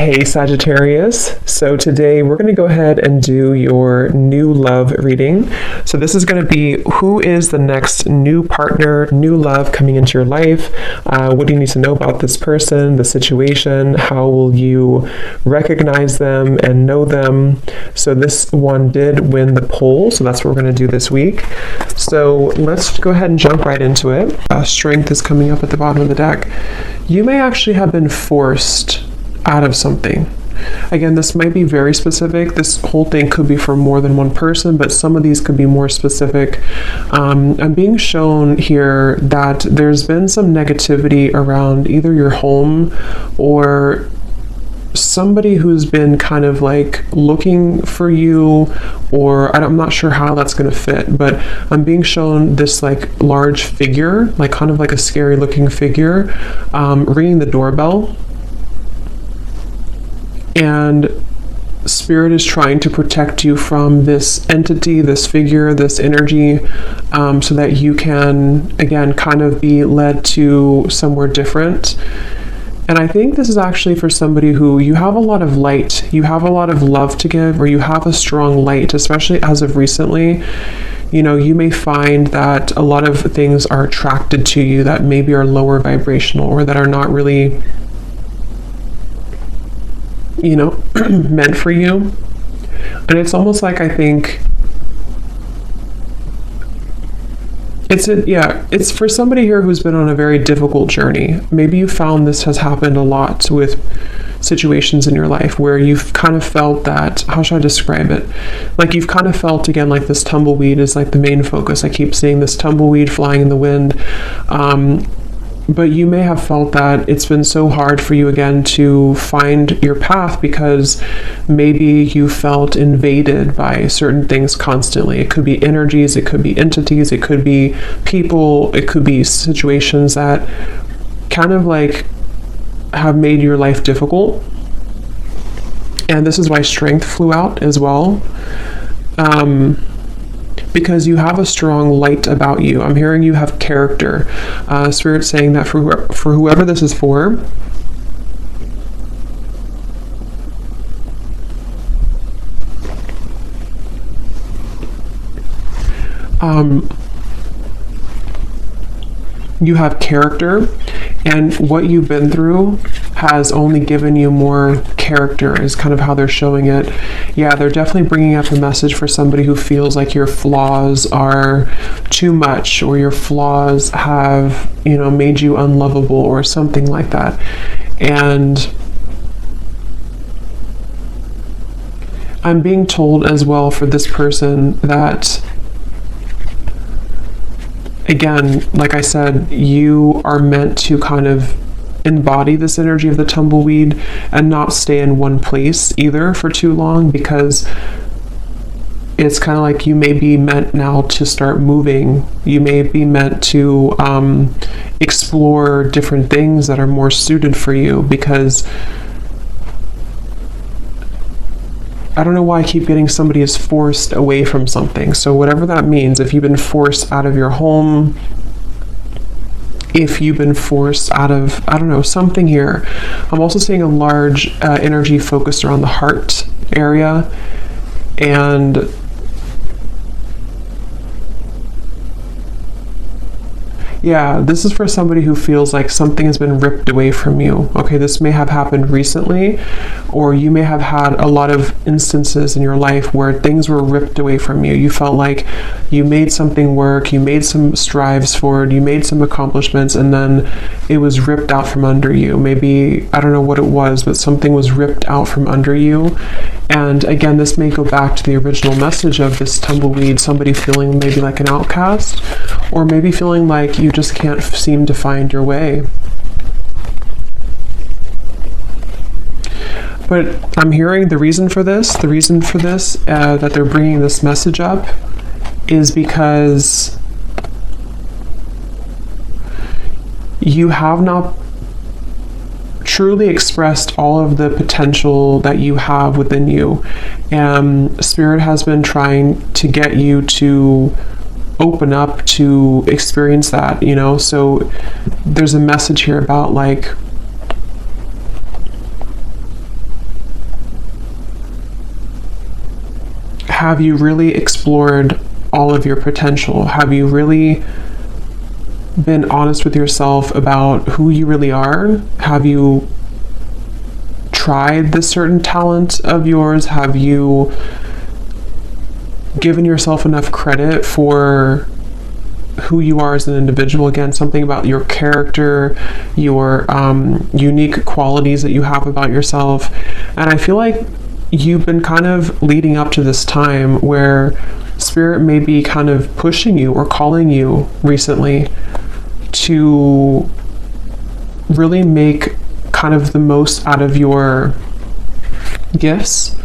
Hey Sagittarius, so today we're going to go ahead and do your new love reading. So this is going to be who is the next new partner, new love coming into your life. What do you need to know about this person, the situation? How will you recognize them and know them? So this one did win the poll, so that's what we're going to do this week. So let's go ahead and jump right into it. Strength is coming up at the bottom of the deck. You may actually have been forced out of something. Again, this might be very specific. This whole thing could be for more than one person, but some of these could be more specific. I'm being shown here that there's been some negativity around either your home or somebody who's been kind of like looking for you, or I'm not sure how that's going to fit, but I'm being shown this like large figure, like kind of like a scary looking figure, ringing the doorbell. And Spirit is trying to protect you from this entity, this figure, this energy, so that you can, again, kind of be led to somewhere different. And I think this is actually for somebody who you have a lot of light, you have a lot of love to give, or you have a strong light, especially as of recently. You know, you may find that a lot of things are attracted to you that maybe are lower vibrational or that are not really, you know, meant for you. And it's almost like, I think it's for somebody here who's been on a very difficult journey. Maybe you found this has happened a lot with situations in your life where you've kind of felt that, how should I describe it? Like you've kind of felt, again, like this tumbleweed is like the main focus. I keep seeing this tumbleweed flying in the wind. But you may have felt that it's been so hard for you again to find your path because maybe you felt invaded by certain things constantly. It could be energies, it could be entities, it could be people, it could be situations that kind of like have made your life difficult. And this is why strength flew out as well. Because you have a strong light about you. I'm hearing you have character. Spirit saying that for whoever this is for, you have character, and what you've been through has only given you more character, is kind of how they're showing it. Yeah, they're definitely bringing up a message for somebody who feels like your flaws are too much, or your flaws have, you know, made you unlovable or something like that. And I'm being told as well for this person that, again, like I said, you are meant to kind of embody this energy of the tumbleweed and not stay in one place either for too long, because it's kind of like you may be meant now to start moving. You may be meant to explore different things that are more suited for you, because I don't know why I keep getting somebody is forced away from something. So whatever that means, if you've been forced out of your home, if you've been forced out of, I don't know, something here. I'm also seeing a large energy focused around the heart area. And yeah, this is for somebody who feels like something has been ripped away from you. Okay, this may have happened recently, or you may have had a lot of instances in your life where things were ripped away from you. You felt like you made something work, you made some strives forward, you made some accomplishments, and then it was ripped out from under you. Maybe, I don't know what it was, but something was ripped out from under you. And again, this may go back to the original message of this tumbleweed, somebody feeling maybe like an outcast, or maybe feeling like you just can't seem to find your way. But I'm hearing the reason for this, that they're bringing this message up, is because you have not truly expressed all of the potential that you have within you. Spirit has been trying to get you to open up to experience that, you know. So there's a message here about like have you really explored all of your potential? Have you really been honest with yourself about who you really are? Have you tried this certain talent of yours? Have you given yourself enough credit for who you are as an individual? Again, something about your character, your unique qualities that you have about yourself. And I feel like you've been kind of leading up to this time where Spirit may be kind of pushing you or calling you recently to really make kind of the most out of your gifts.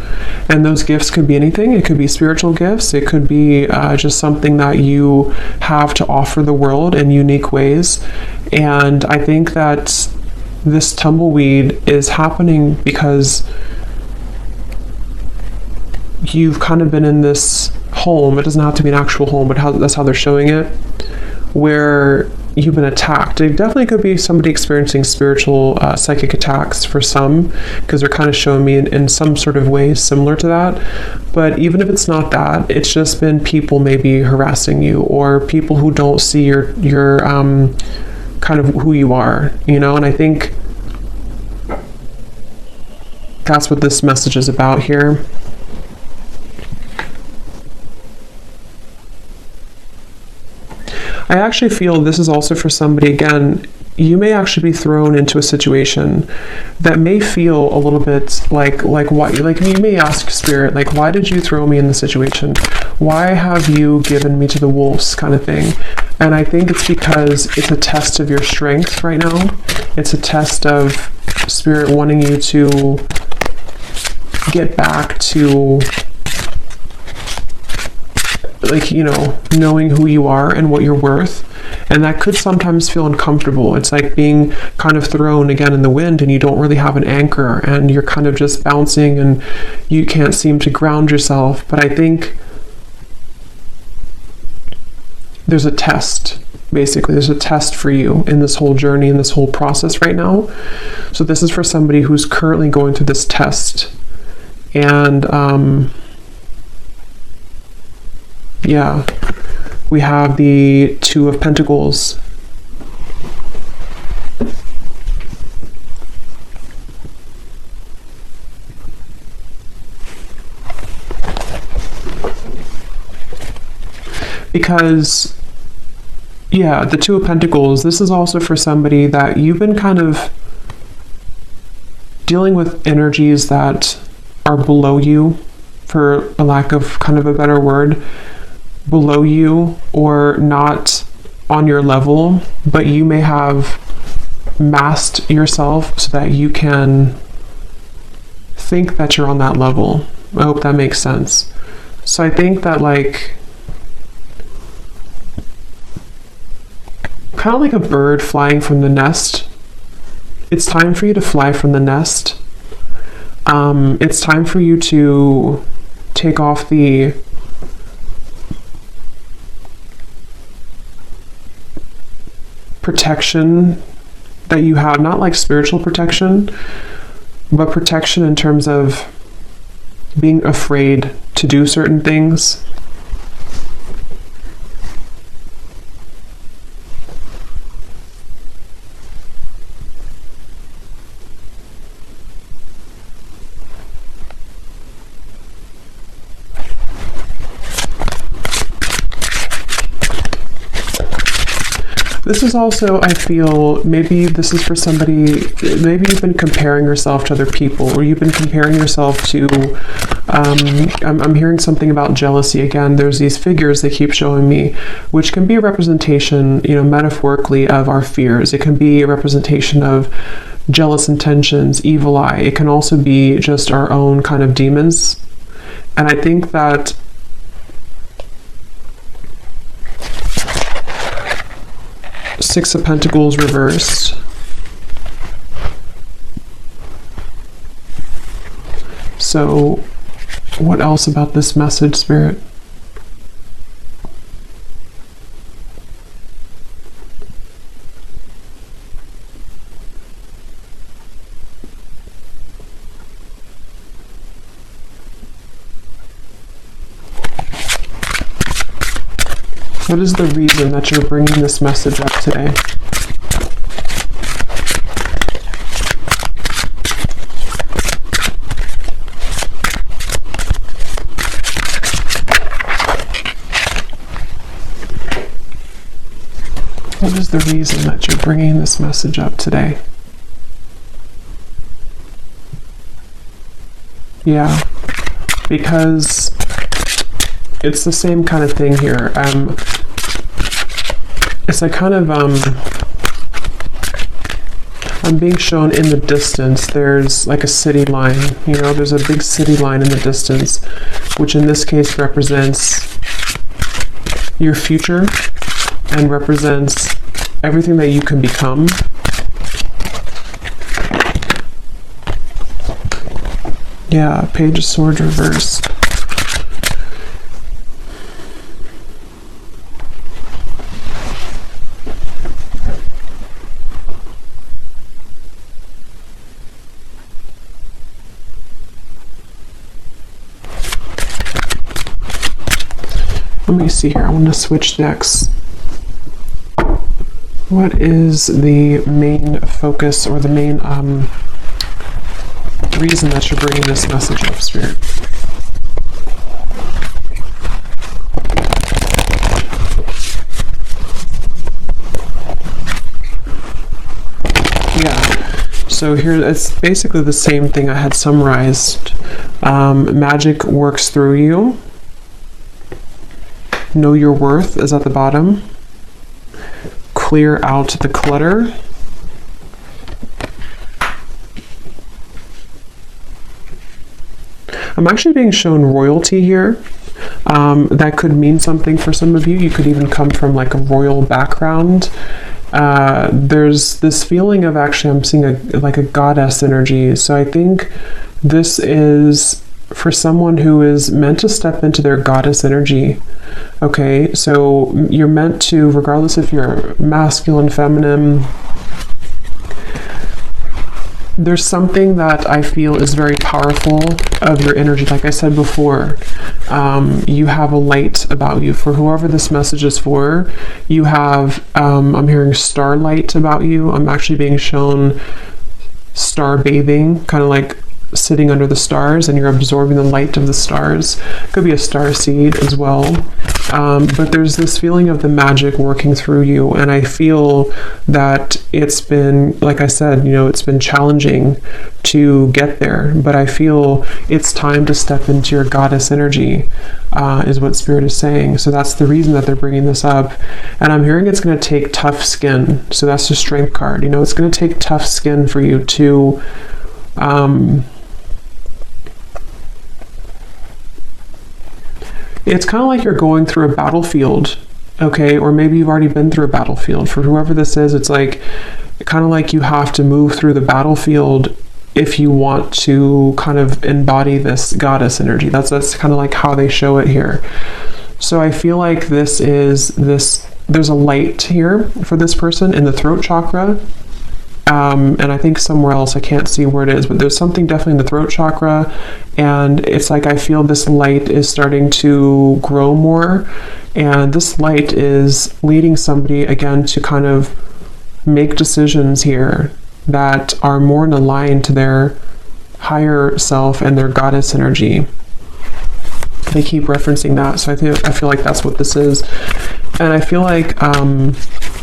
And those gifts could be anything. It could be spiritual gifts. It could be just something that you have to offer the world in unique ways. And I think that this tumbleweed is happening because you've kind of been in this home. It doesn't have to be an actual home, but that's how they're showing it, where you've been attacked. It definitely could be somebody experiencing spiritual psychic attacks for some, because they're kind of showing me in some sort of way similar to that. But even if it's not that, it's just been people maybe harassing you, or people who don't see your kind of who you are, you know. And I think that's what this message is about here. I actually feel this is also for somebody, again, you may actually be thrown into a situation that may feel a little bit like why, like you may ask Spirit, like, why did you throw me in this situation? Why have you given me to the wolves, kind of thing? And I think it's because it's a test of your strength right now. It's a test of Spirit wanting you to get back to, like, you know, knowing who you are and what you're worth. And that could sometimes feel uncomfortable. It's like being kind of thrown again in the wind and you don't really have an anchor and you're kind of just bouncing and you can't seem to ground yourself. But I think there's a test. Basically, there's a test for you in this whole journey, in this whole process right now. So this is for somebody who's currently going through this test. And yeah, we have the Two of Pentacles. Because, yeah, the Two of Pentacles, this is also for somebody that you've been kind of dealing with energies that are below you, for a lack of kind of a better word, below you or not on your level, but you may have masked yourself so that you can think that you're on that level. I hope that makes sense. So I think that, like, kind of like a bird flying from the nest, it's time for you to fly from the nest. It's time for you to take off the protection that you have, not like spiritual protection, but protection in terms of being afraid to do certain things. This is also, I feel, maybe this is for somebody, maybe you've been comparing yourself to other people, or you've been comparing yourself to, I'm hearing something about jealousy again. There's these figures they keep showing me, which can be a representation, you know, metaphorically of our fears. It can be a representation of jealous intentions, evil eye. It can also be just our own kind of demons. And I think that Six of Pentacles reversed. So what else about this message, Spirit? What is the reason that you're bringing this message up today? What is the reason that you're bringing this message up today? Yeah, because it's the same kind of thing here. It's like kind of, I'm being shown in the distance, there's like a city line, you know, there's a big city line in the distance, which in this case represents your future and represents everything that you can become. Yeah, Page of Swords reversed. Let me see here. I want to switch decks. What is the main focus or the main reason that you're bringing this message up, Spirit? Yeah. So here, it's basically the same thing I had summarized. Magic works through you. Know your worth is at the bottom. Clear out the clutter. I'm actually being shown royalty here. That could mean something for some of you. You could even come from like a royal background. There's this feeling of, actually I'm seeing like a goddess energy. So I think this is for someone who is meant to step into their goddess energy. Okay, so you're meant to, regardless if you're masculine, feminine, there's something that I feel is very powerful of your energy. Like I said before, you have a light about you. For whoever this message is for, you have, I'm hearing starlight about you. I'm actually being shown star bathing, kind of like sitting under the stars, and you're absorbing the light of the stars. Could be a star seed as well. But there's this feeling of the magic working through you, and I feel that it's been, like I said, you know, it's been challenging to get there, but I feel it's time to step into your goddess energy, is what Spirit is saying. So that's the reason that they're bringing this up. And I'm hearing it's going to take tough skin. So that's the Strength card. You know, it's going to take tough skin for you to it's kind of like you're going through a battlefield, okay? Or maybe you've already been through a battlefield. For whoever this is, it's like kind of like you have to move through the battlefield if you want to kind of embody this goddess energy. That's kind of like how they show it here. So I feel like there's a light here for this person in the throat chakra. And I think somewhere else, I can't see where it is, but there's something definitely in the throat chakra. And it's like I feel this light is starting to grow more. And this light is leading somebody, again, to kind of make decisions here that are more in line to their higher self and their goddess energy. They keep referencing that. So I feel like that's what this is. And I feel like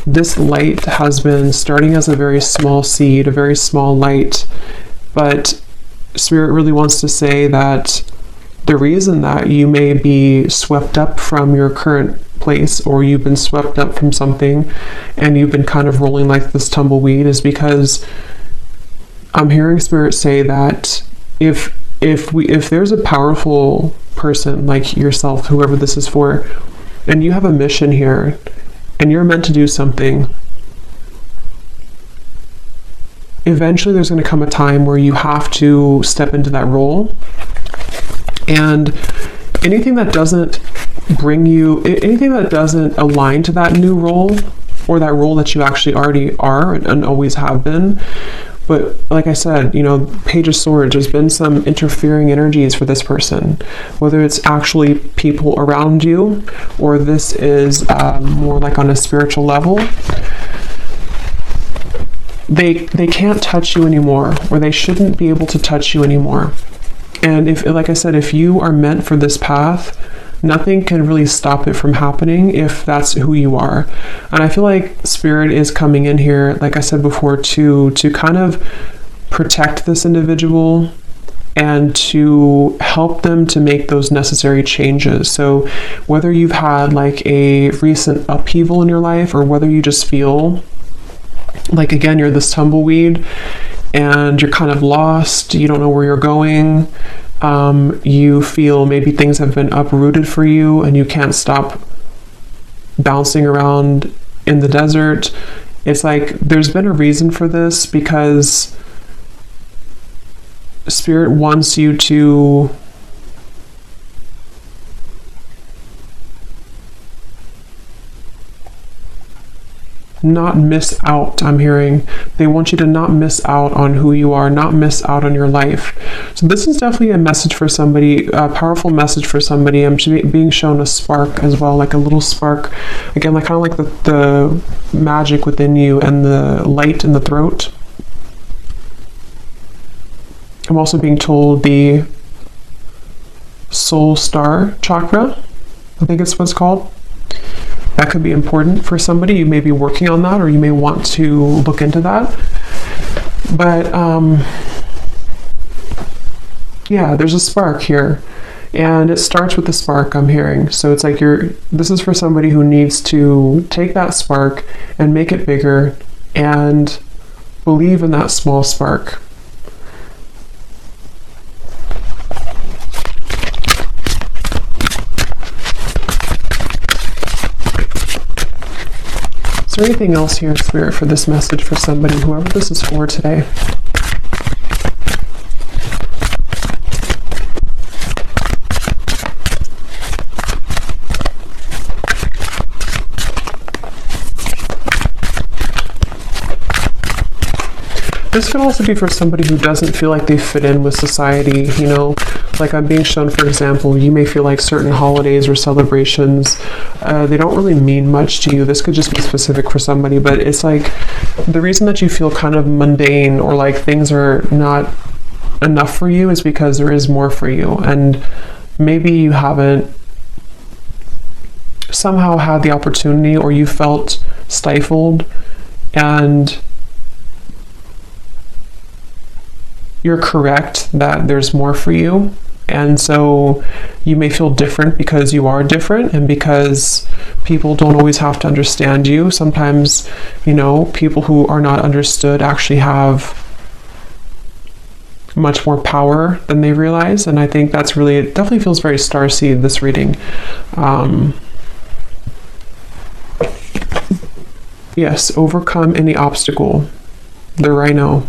this light has been starting as a very small seed, a very small light, but Spirit really wants to say that the reason that you may be swept up from your current place, or you've been swept up from something and you've been kind of rolling like this tumbleweed, is because I'm hearing Spirit say that if there's a powerful person like yourself, whoever this is for, and you have a mission here, and you're meant to do something, eventually there's going to come a time where you have to step into that role. And anything that doesn't bring you, anything that doesn't align to that new role, or that role that you actually already are and always have been, But like I said, Page of Swords, there's been some interfering energies for this person, whether it's actually people around you or this is more like on a spiritual level. They can't touch you anymore, or they shouldn't be able to touch you anymore. And if, like I said, if you are meant for this path, nothing can really stop it from happening if that's who you are. And I feel like Spirit is coming in here, like I said before, to kind of protect this individual and to help them to make those necessary changes. So whether you've had like a recent upheaval in your life, or whether you just feel like, again, you're this tumbleweed and you're kind of lost, you don't know where you're going, you feel maybe things have been uprooted for you and you can't stop bouncing around in the desert. It's like there's been a reason for this, because Spirit wants you to not miss out. I'm hearing they want you to not miss out on who you are, not miss out on your life. So this is definitely a message for somebody, a powerful message for somebody. I'm being shown a spark as well, like a little spark, again, like kind of like the magic within you and the light in the throat. I'm also being told the soul star chakra, I think it's what's called. That could be important for somebody. You may be working on that, or you may want to look into that. But yeah, there's a spark here, and it starts with the spark, I'm hearing. So it's like this is for somebody who needs to take that spark and make it bigger and believe in that small spark. Is there anything else here, Spirit, for this message for somebody, whoever this is for today? This could also be for somebody who doesn't feel like they fit in with society, like I'm being shown, for example, you may feel like certain holidays or celebrations, they don't really mean much to you. This could just be specific for somebody, but it's like the reason that you feel kind of mundane or like things are not enough for you is because there is more for you. And maybe you haven't somehow had the opportunity, or you felt stifled, and you're correct that there's more for you. And so you may feel different because you are different, and because people don't always have to understand you. Sometimes, people who are not understood actually have much more power than they realize. And I think that's really, it definitely feels very starseed, this reading. Yes, overcome any obstacle. The Rhino.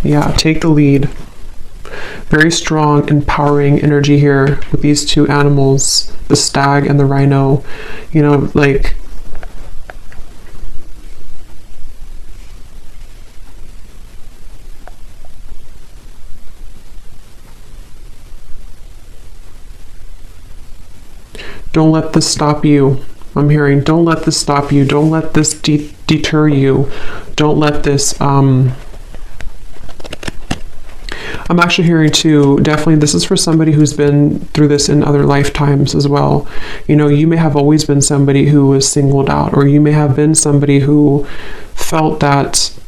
Yeah, take the lead. Very strong, empowering energy here with these two animals, the stag and the rhino. Like, don't let this stop you. I'm hearing, don't let this stop you. Don't let this deter you. Don't let this, I'm actually hearing too, definitely this is for somebody who's been through this in other lifetimes as well. You may have always been somebody who was singled out, or you may have been somebody who felt that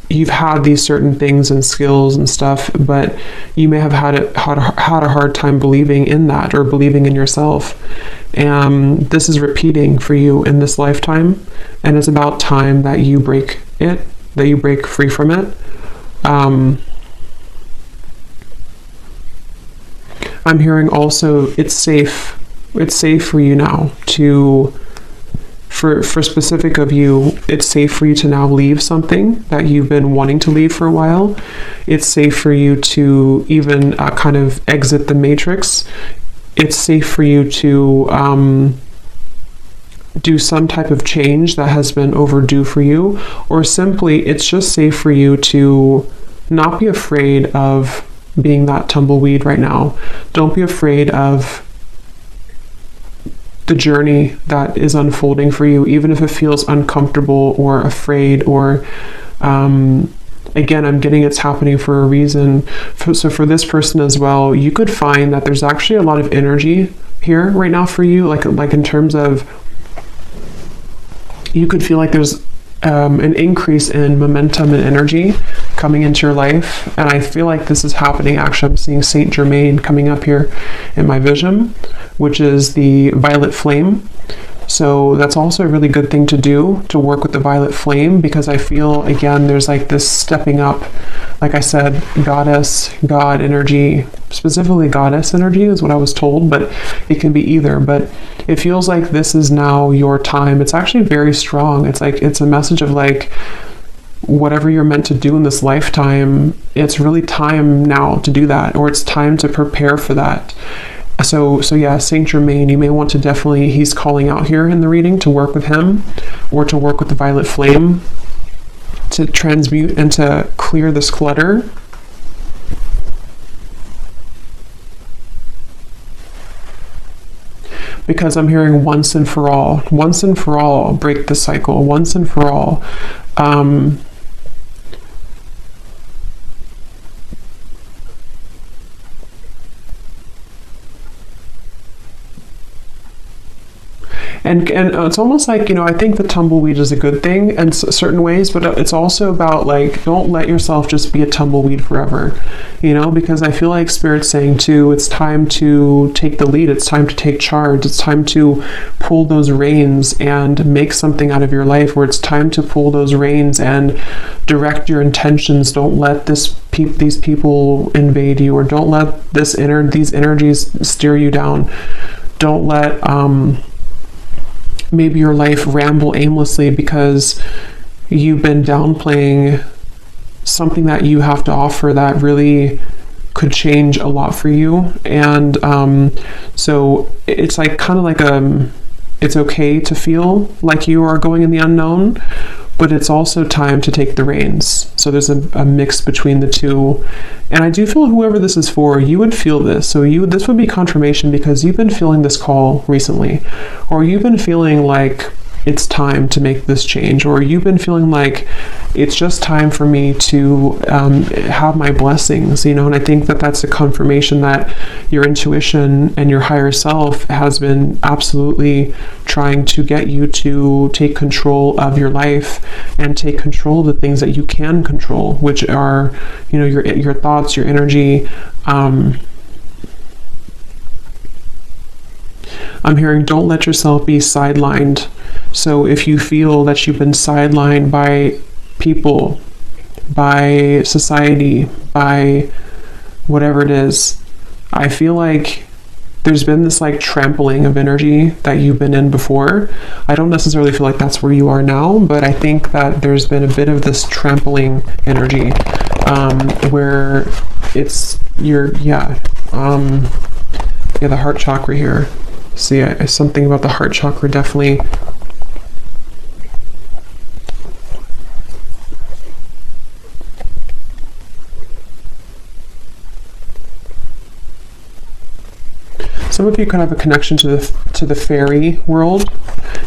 you've had these certain things and skills and stuff, but you may have had a hard time believing in that, or believing in yourself. And this is repeating for you in this lifetime, and it's about time that you break it, that you break free from it. I'm hearing also it's safe for you now to, for specific of you, it's safe for you to now leave something that you've been wanting to leave for a while. It's safe for you to even kind of exit the matrix it's safe for you to do some type of change that has been overdue for you, or simply it's just safe for you to not be afraid of being that tumbleweed right now. Don't be afraid of the journey that is unfolding for you, even if it feels uncomfortable or afraid, or again, I'm getting it's happening for a reason. So for this person as well, you could find that there's actually a lot of energy here right now for you, like in terms of, you could feel like there's an increase in momentum and energy coming into your life. And I feel like this is happening. Actually, I'm seeing Saint Germain coming up here in my vision, which is the violet flame. So that's also a really good thing to do, to work with the violet flame, because I feel, again, there's like this stepping up, like I said, goddess, God energy, specifically goddess energy is what I was told, but it can be either. But it feels like this is now your time. It's actually very strong. It's like, it's a message of like, whatever you're meant to do in this lifetime, it's really time now to do that, or it's time to prepare for that. So yeah, Saint Germain, you may want to definitely, he's calling out here in the reading to work with him, or to work with the violet flame to transmute and to clear this clutter. Because I'm hearing once and for all, break the cycle, once and for all. And it's almost like, I think the tumbleweed is a good thing in certain ways, but it's also about like, don't let yourself just be a tumbleweed forever, because I feel like Spirit's saying too, it's time to take the lead. It's time to take charge. It's time to pull those reins and make something out of your life, where it's time to pull those reins and direct your intentions. Don't let these people invade you, or don't let these energies steer you down. Don't let, maybe your life ramble aimlessly because you've been downplaying something that you have to offer that really could change a lot for you. And so it's like kind of like it's okay to feel like you are going in the unknown, but it's also time to take the reins. So there's a mix between the two. And I do feel whoever this is for, you would feel this. So this would be confirmation, because you've been feeling this call recently, or you've been feeling like it's time to make this change, or you've been feeling like it's just time for me to have my blessings, and I think that that's a confirmation that your intuition and your higher self has been absolutely trying to get you to take control of your life and take control of the things that you can control, which are, your thoughts, your energy. I'm hearing, don't let yourself be sidelined. So if you feel that you've been sidelined by people, by society, by whatever it is, I feel like there's been this like trampling of energy that you've been in before. I don't necessarily feel like that's where you are now, but I think that there's been a bit of this trampling energy, where it's the heart chakra here. See, something about the heart chakra definitely. Some of you can have a connection to the fairy world,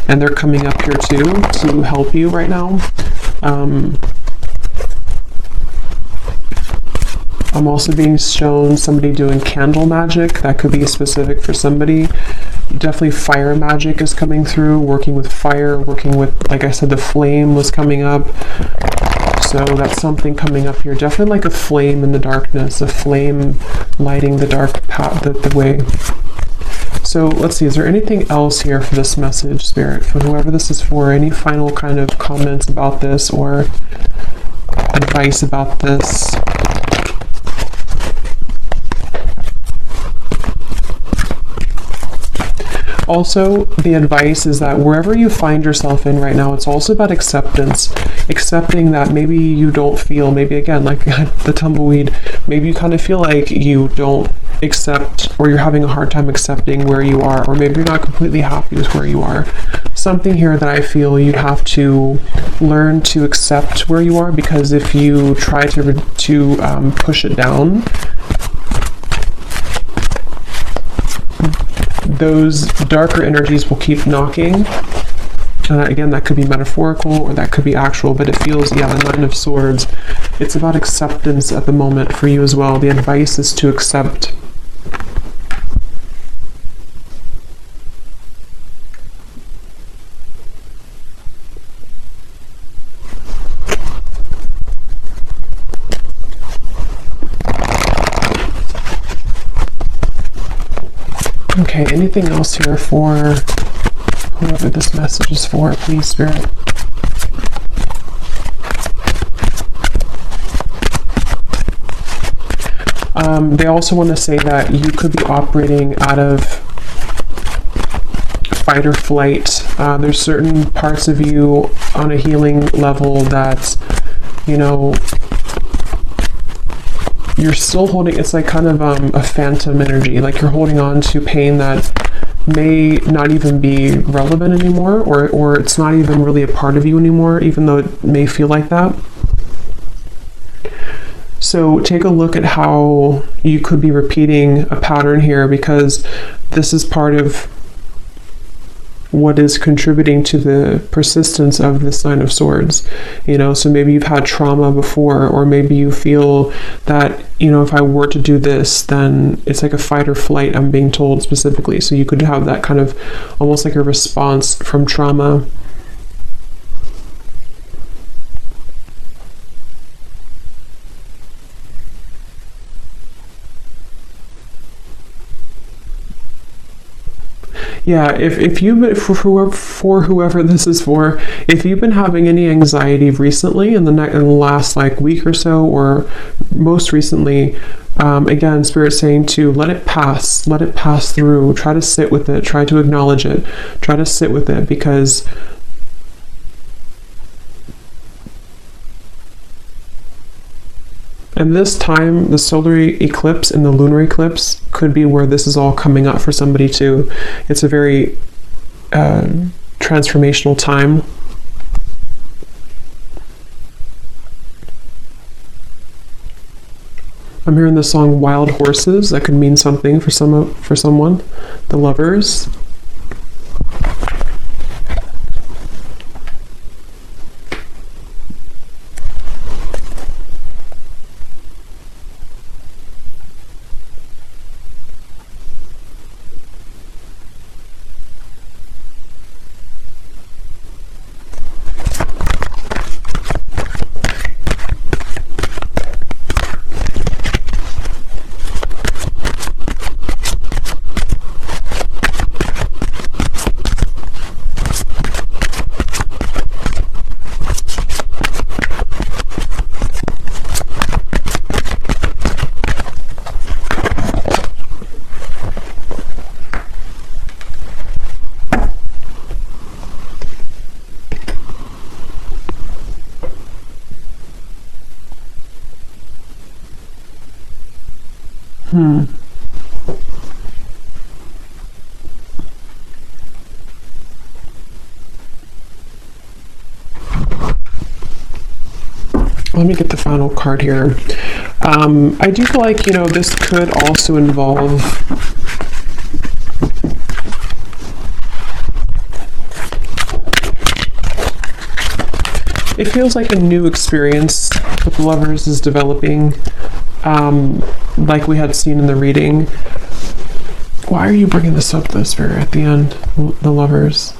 and they're coming up here too to help you right now. I'm also being shown somebody doing candle magic. That could be specific for somebody. Definitely fire magic is coming through, working with fire, working with, like I said, the flame was coming up. So that's something coming up here. Definitely like a flame in the darkness, a flame lighting the dark path, the way. So let's see, is there anything else here for this message, Spirit, for whoever this is for? Any final kind of comments about this or advice about this? Also, the advice is that wherever you find yourself in right now, it's also about acceptance. Accepting that maybe you don't feel, maybe again, like the tumbleweed, maybe you kind of feel like you don't accept, or you're having a hard time accepting where you are, or maybe you're not completely happy with where you are. Something here that I feel you have to learn to accept where you are, because if you try to push it down, those darker energies will keep knocking. Again, that could be metaphorical or that could be actual, but it feels, yeah, the Nine of Swords. It's about acceptance at the moment for you as well. The advice is to accept. Okay, anything else here for whoever this message is for, please, Spirit? They also want to say that you could be operating out of fight or flight. There's certain parts of you on a healing level that, you know, you're still holding. It's like kind of a phantom energy, like you're holding on to pain that may not even be relevant anymore, or it's not even really a part of you anymore, even though it may feel like that. So take a look at how you could be repeating a pattern here, because this is part of what is contributing to the persistence of this Nine of Swords. You know, so maybe you've had trauma before, or maybe you feel that, you know, if I were to do this, then it's like a fight or flight, I'm being told specifically. So you could have that kind of almost like a response from trauma. Yeah, if you've for whoever this is for, if you've been having any anxiety recently in the last like week or so, or most recently, again, Spirit's saying to let it pass through. Try to sit with it. Try to acknowledge it. Try to sit with it, because and this time, the solar eclipse and the lunar eclipse could be where this is all coming up for somebody too. It's a very transformational time. I'm hearing the song "Wild Horses." That could mean something for someone. The Lovers. Let me get the final card here. I do feel like, you know, this could also involve it feels like a new experience with the Lovers is developing, like we had seen in the reading. Why are you bringing this up, though, Spirit, at the end? The Lovers.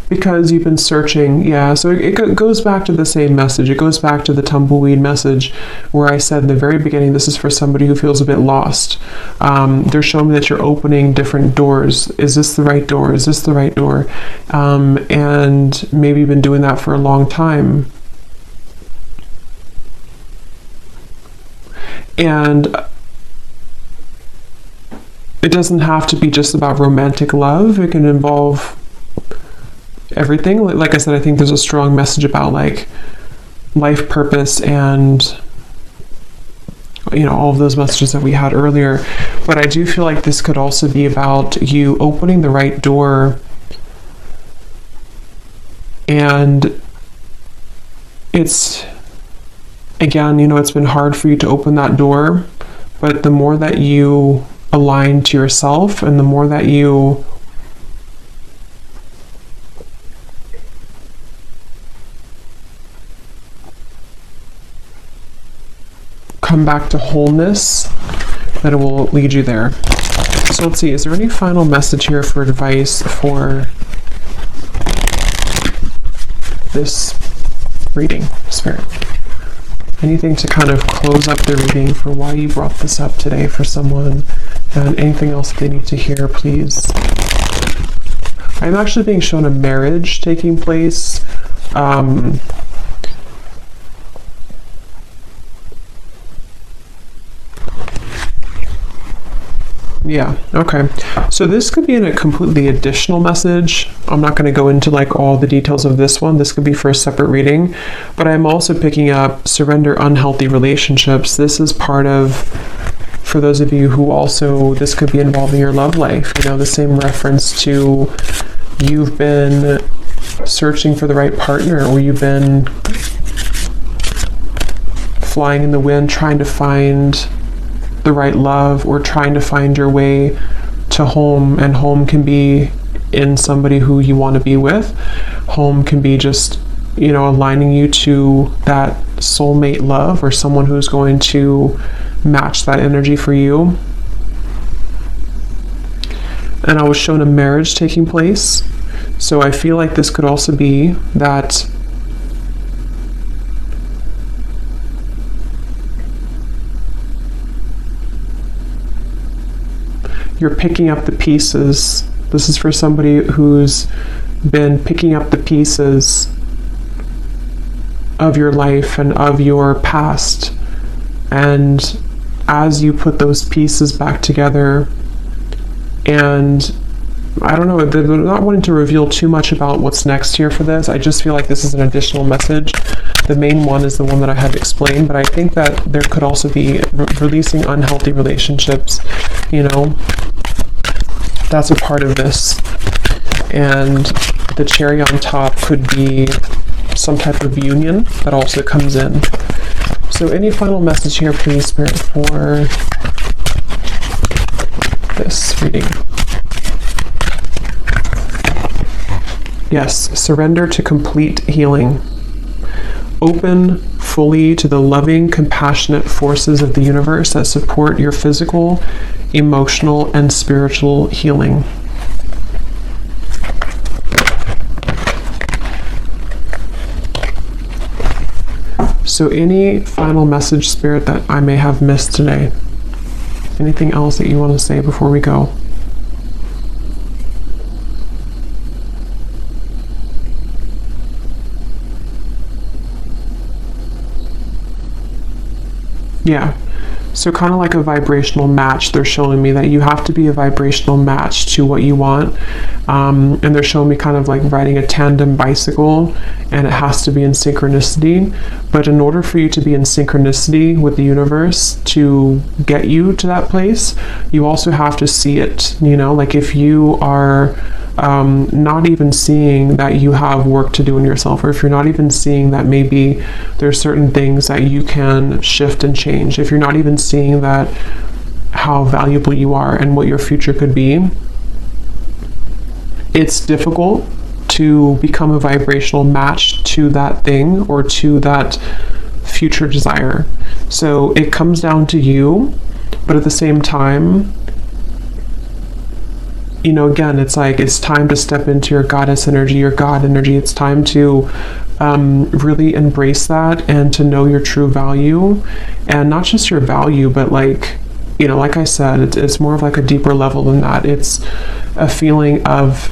Because you've been searching, yeah, so it goes back to the same message. It goes back to the tumbleweed message where I said in the very beginning, this is for somebody who feels a bit lost. They're showing me that you're opening different doors. Is this the right door? Is this the right door? And maybe you've been doing that for a long time. And it doesn't have to be just about romantic love. It can involve everything. Like I said, I think there's a strong message about like life purpose and, you know, all of those messages that we had earlier. But I do feel like this could also be about you opening the right door. And it's, again, you know, it's been hard for you to open that door, but the more that you align to yourself and the more that you come back to wholeness, that it will lead you there. So let's see, is there any final message here for advice for this reading, Spirit? Anything to kind of close up the reading for why you brought this up today for someone, and anything else they need to hear, please. I'm actually being shown a marriage taking place. Yeah, okay. So this could be in a completely additional message. I'm not going to go into like all the details of this one. This could be for a separate reading. But I'm also picking up surrender unhealthy relationships. This is part of, for those of you who also, this could be involving your love life. You know, the same reference to you've been searching for the right partner, or you've been flying in the wind trying to find the right love, or trying to find your way to home. And home can be in somebody who you want to be with. Home can be just, you know, aligning you to that soulmate love, or someone who's going to match that energy for you. And I was shown a marriage taking place. So I feel like this could also be that you're picking up the pieces. This is for somebody who's been picking up the pieces of your life and of your past. And as you put those pieces back together, and I don't know, they're not wanting to reveal too much about what's next here for this. I just feel like this is an additional message. The main one is the one that I had explained, but I think that there could also be releasing unhealthy relationships, you know. That's a part of this. And the cherry on top could be some type of union that also comes in. So any final message here, please, Spirit, for this reading? Yes, surrender to complete healing. Open fully to the loving, compassionate forces of the universe that support your physical, emotional, and spiritual healing. So any final message, Spirit, that I may have missed today? Anything else that you want to say before we go? Yeah. So kind of like a vibrational match, they're showing me that you have to be a vibrational match to what you want. And they're showing me kind of like riding a tandem bicycle, and it has to be in synchronicity. But in order for you to be in synchronicity with the universe to get you to that place, you also have to see it, you know, like if you are not even seeing that you have work to do in yourself, or if you're not even seeing that maybe there's certain things that you can shift and change, if you're not even seeing that how valuable you are and what your future could be, it's difficult to become a vibrational match to that thing or to that future desire. So it comes down to you, but at the same time, you know, again, it's like, it's time to step into your goddess energy, your God energy. It's time to really embrace that and to know your true value, and not just your value, but like, you know, like I said, it's more of like a deeper level than that. It's a feeling of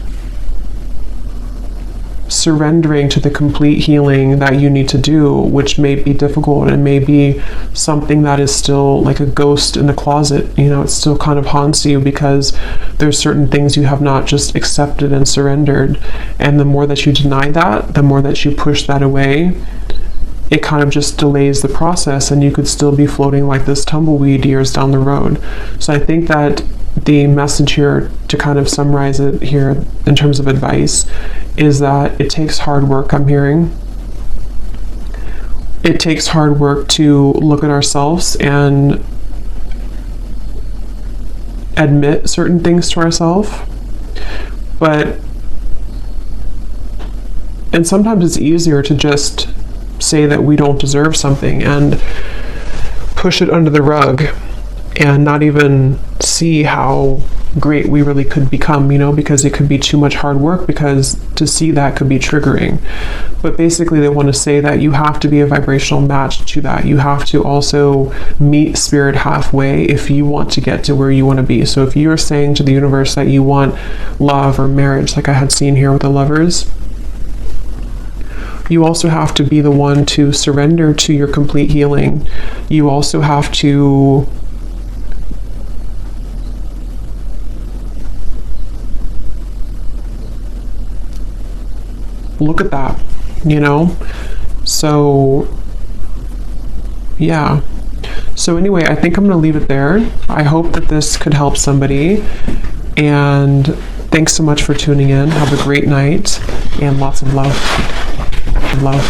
surrendering to the complete healing that you need to do, which may be difficult and may be something that is still like a ghost in the closet. You know, it still kind of haunts you because there's certain things you have not just accepted and surrendered. And the more that you deny that, the more that you push that away, it kind of just delays the process, and you could still be floating like this tumbleweed years down the road. So I think that the message here, to kind of summarize it here in terms of advice, is that it takes hard work. I'm hearing it takes hard work to look at ourselves and admit certain things to ourselves, and sometimes it's easier to just say that we don't deserve something and push it under the rug and not even see how great we really could become, you know, because it could be too much hard work, because to see that could be triggering. But basically they want to say that you have to be a vibrational match to that. You have to also meet spirit halfway if you want to get to where you want to be. So if you're saying to the universe that you want love or marriage, like I had seen here with the Lovers, you also have to be the one to surrender to your complete healing. You also have to look at that, you know? So, yeah. So anyway, I think I'm going to leave it there. I hope that this could help somebody. And thanks so much for tuning in. Have a great night and lots of love. Love.